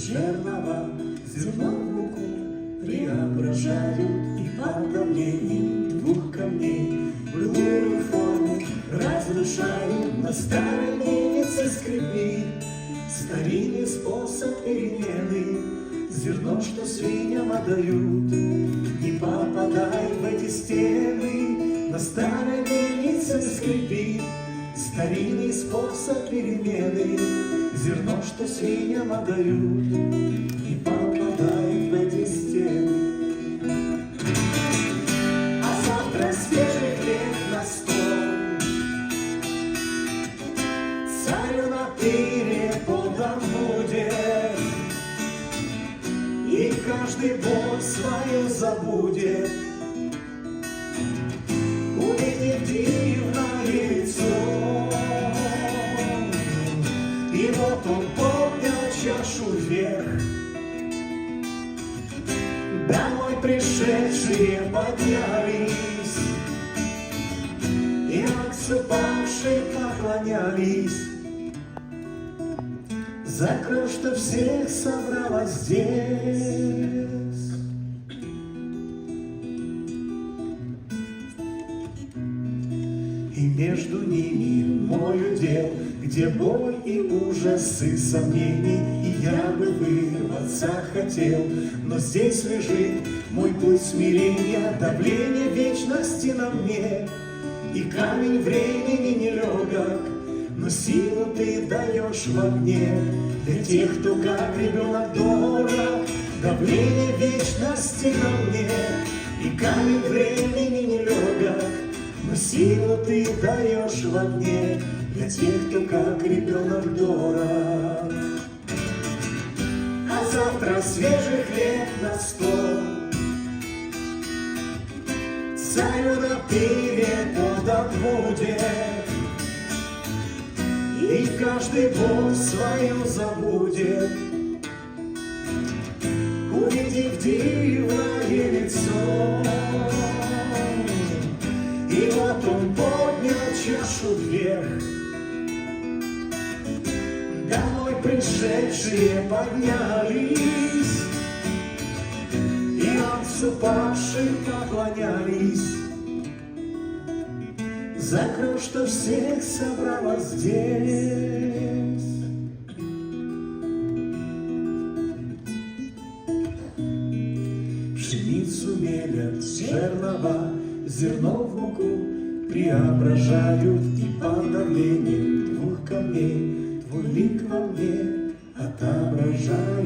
жернова, зерно в муку преображают, и под давлением двух камней былую форму разрушают. На старой мельнице скрипит старинный способ перемены. Зерно, что свиньям отдают, не попадай в эти стены. На старой мельнице скрипит старинный способ перемены. Зерно, что свиньям отдают, не попадай в эти стены. А завтра свежий хлеб на стол, царю на пире подан будет, и каждый боль свою забудет, увидев дивное лицо. И вот он поднял чашу вверх, домой пришедшие поднялись, и отсыпавшие поклонялись за кровь, что всех собралась здесь. И между ними мой удел, где боль и ужасы, сомнений, и я бы вырваться хотел. Но здесь лежит мой путь смирения, давление вечности на мне, и камень времени нелегок, но силу ты даешь в огне. Для тех, кто как ребенок дорог, давление вечности на мне, и камень времени нелегок, но силу ты даешь в огне. Для тех, кто как ребенок дорог. А завтра свежий хлеб на стол, царю на пире подан будет, и каждый боль свою забудет, увидев дивное лицо. И вот он поднял чашу вверх, домой пришедшие поднялись, и отступавшим поклонялись за кровь, что всех собралась здесь. Пшеницу мелят жернова, зерно в муку преображают, и под давлением двух камней твой лик во мне отображает.